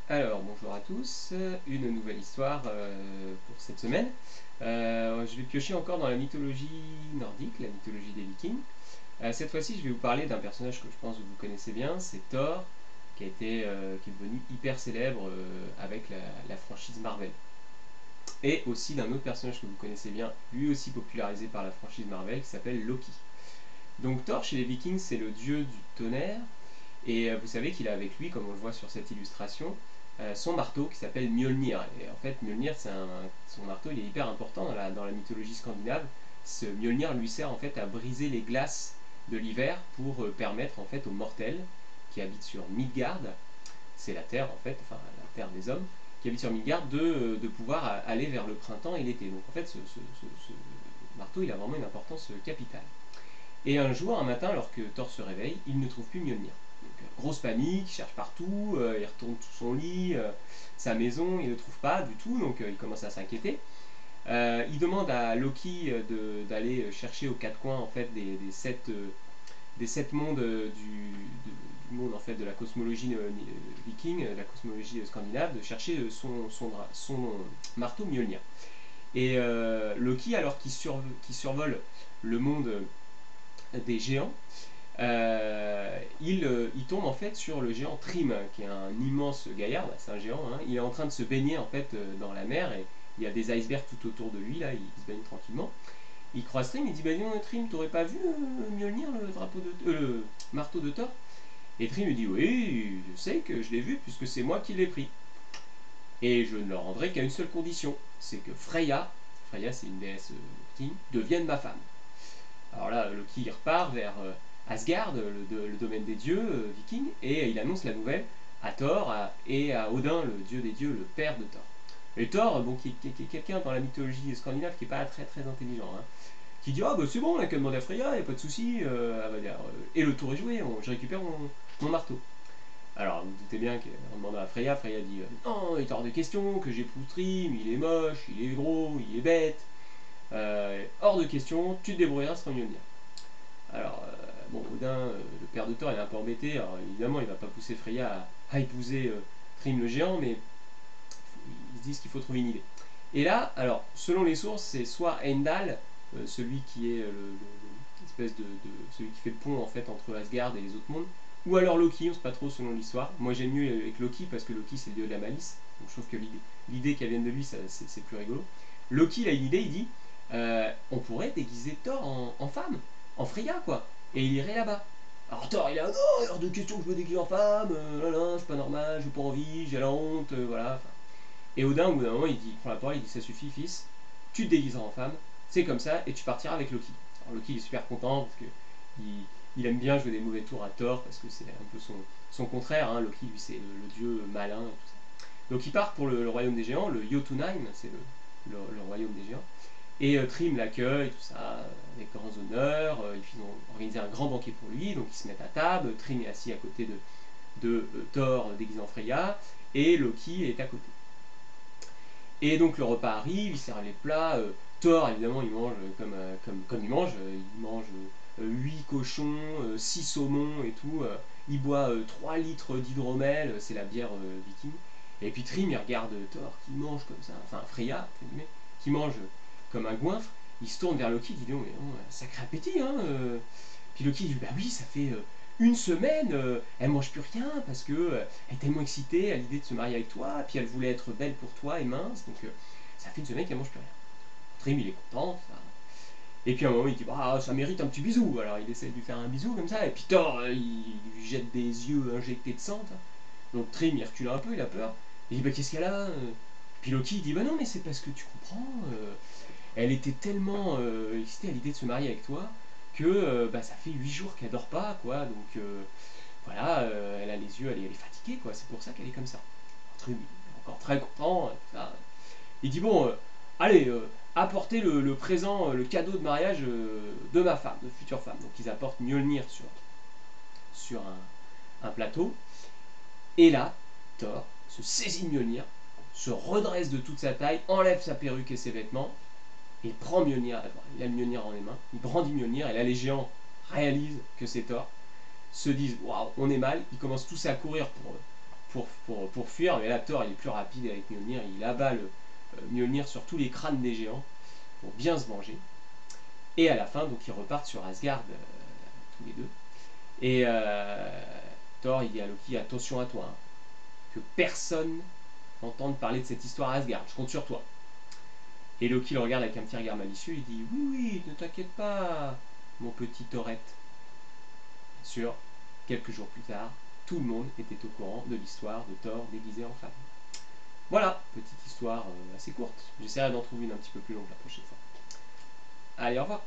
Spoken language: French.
Alors, bonjour à tous, une nouvelle histoire pour cette semaine. Je vais piocher encore dans la mythologie nordique, la mythologie des Vikings. Cette fois-ci, je vais vous parler d'un personnage que je pense que vous connaissez bien, c'est Thor, qui est devenu hyper célèbre avec la franchise Marvel. Et aussi d'un autre personnage que vous connaissez bien, lui aussi popularisé par la franchise Marvel, qui s'appelle Loki. Donc Thor, chez les Vikings, c'est le dieu du tonnerre, et vous savez qu'il a avec lui, comme on le voit sur cette illustration, son marteau qui s'appelle Mjolnir. Et en fait, Mjolnir, son marteau, il est hyper important dans la mythologie scandinave. Ce Mjolnir lui sert en fait à briser les glaces de l'hiver pour permettre en fait aux mortels qui habitent sur Midgard, c'est la terre en fait, enfin la terre des hommes, qui habitent sur Midgard, de pouvoir aller vers le printemps et l'été. Donc en fait, ce marteau, il a vraiment une importance capitale. Et un jour, un matin, alors que Thor se réveille, il ne trouve plus Mjolnir. Donc, grosse panique, il cherche partout, il retourne sous son lit, sa maison, il ne le trouve pas du tout, donc il commence à s'inquiéter. Il demande à Loki d'aller chercher aux quatre coins en fait des sept mondes du monde en fait de la cosmologie viking, la cosmologie scandinave, de chercher son marteau Mjolnir. Et Loki, alors qu'il survole le monde des géants, il tombe en fait sur le géant Thrym, qui est un immense gaillard, bah, c'est un géant, hein. Il est en train de se baigner en fait dans la mer, et il y a des icebergs tout autour de lui, là, il se baigne tranquillement. Il croise Thrym, il dit bah non Thrym, t'aurais pas vu Mjolnir, le marteau de Thor? Et Thrym lui dit oui, je sais que je l'ai vu puisque c'est moi qui l'ai pris. Et je ne le rendrai qu'à une seule condition, c'est que Freya c'est une déesse viking, devienne ma femme. Alors là, Loki il repart vers Asgard, le domaine des dieux vikings, et il annonce la nouvelle à Thor et à Odin, le dieu des dieux, le père de Thor. Et Thor, bon, qui est quelqu'un dans la mythologie scandinave qui n'est pas très très intelligent, hein, qui dit ah bah c'est bon, on a qu'à demander à Freya, il n'y a pas de souci, elle va dire, et le tour est joué, je récupère mon marteau. Alors vous vous doutez bien qu'en demandant à Freya, Freya dit non, il est hors de question que j'épouse Thrym, il est moche, il est gros, il est bête, hors de question, tu te débrouilleras sans Mjolnir. Alors, bon, Odin, le père de Thor, il est un peu embêté. Alors, évidemment, il va pas pousser Freya à épouser Thrym le géant, mais ils se disent qu'il faut trouver une idée. Et là, alors, selon les sources, c'est soit Heimdall, celui qui est espèce celui qui fait le pont en fait entre Asgard et les autres mondes, ou alors Loki, on ne sait pas trop selon l'histoire. Moi, j'aime mieux avec Loki parce que Loki c'est le dieu de la malice, donc je trouve que l'idée qu'elle vienne de lui, c'est plus rigolo. Loki, il a une idée, il dit on pourrait déguiser Thor en femme, en Freya quoi, et il irait là-bas. Alors Thor, il a non, hors de question que je me déguise en femme, là là, c'est pas normal, j'ai pas envie, j'ai la honte, voilà. Enfin, et Odin, au bout d'un moment, il prend la parole, il dit ça suffit, fils, tu te déguiseras en femme, c'est comme ça, et tu partiras avec Loki. Alors Loki il est super content parce que il aime bien jouer des mauvais tours à Thor parce que c'est un peu son contraire. Hein. Loki, lui, c'est le dieu malin et tout ça. Donc il part pour le royaume des géants, le Jotunheim, c'est le royaume des géants. Et Thrym l'accueille, tout ça, avec grands honneurs. Ils ont organisé un grand banquet pour lui, donc ils se mettent à table. Thrym est assis à côté de Thor déguisé en Freya, et Loki est à côté. Et donc le repas arrive, il sert les plats. Thor, évidemment, il mange comme il mange. Il mange 8 cochons, 6 saumons et tout. Il boit 3 litres d'hydromel, c'est la bière viking. Et puis Thrym, il regarde Thor qui mange comme ça, enfin Freya, qui mange comme un goinfre. Il se tourne vers Loki, il dit mais oh, sacré appétit, hein. Puis Loki dit bah oui, ça fait une semaine, elle mange plus rien parce que elle est tellement excitée à l'idée de se marier avec toi, puis elle voulait être belle pour toi et mince, donc ça fait une semaine qu'elle mange plus rien. Trim il est content, ça. Et puis à un moment il dit bah ça mérite un petit bisou, alors il essaie de lui faire un bisou comme ça, et puis Thor il lui jette des yeux injectés de sang. Donc Trim il recule un peu, il a peur, il dit bah qu'est-ce qu'elle a Puis Loki il dit bah non mais c'est parce que tu comprends, elle était tellement excitée à l'idée de se marier avec toi que bah, ça fait 8 jours qu'elle dort pas, quoi. Donc voilà, elle a les yeux, elle est fatiguée, quoi. C'est pour ça qu'elle est comme ça. Trim, encore très content. Ça. Il dit bon, allez, apportez le présent, le cadeau de mariage de ma femme, de future femme. Donc ils apportent Mjolnir sur un plateau. Et là, Thor se saisit de Mjolnir, se redresse de toute sa taille, enlève sa perruque et ses vêtements, il prend Mjolnir, il a le Mjolnir en les mains, il brandit Mjolnir, et là les géants réalisent que c'est Thor, se disent waouh, on est mal, ils commencent tous à courir pour fuir, mais là Thor il est plus rapide avec Mjolnir, il abat Mjolnir sur tous les crânes des géants pour bien se venger. Et à la fin, donc ils repartent sur Asgard tous les deux. Et Thor il dit à Loki, attention à toi, hein, que personne n'entende parler de cette histoire à Asgard, je compte sur toi. Et Loki le regarde avec un petit regard malicieux, il dit oui, oui, ne t'inquiète pas, mon petit Thorette. Bien sûr, quelques jours plus tard, tout le monde était au courant de l'histoire de Thor déguisé en femme. Voilà, petite histoire assez courte. J'essaierai d'en trouver une un petit peu plus longue la prochaine fois. Allez, au revoir.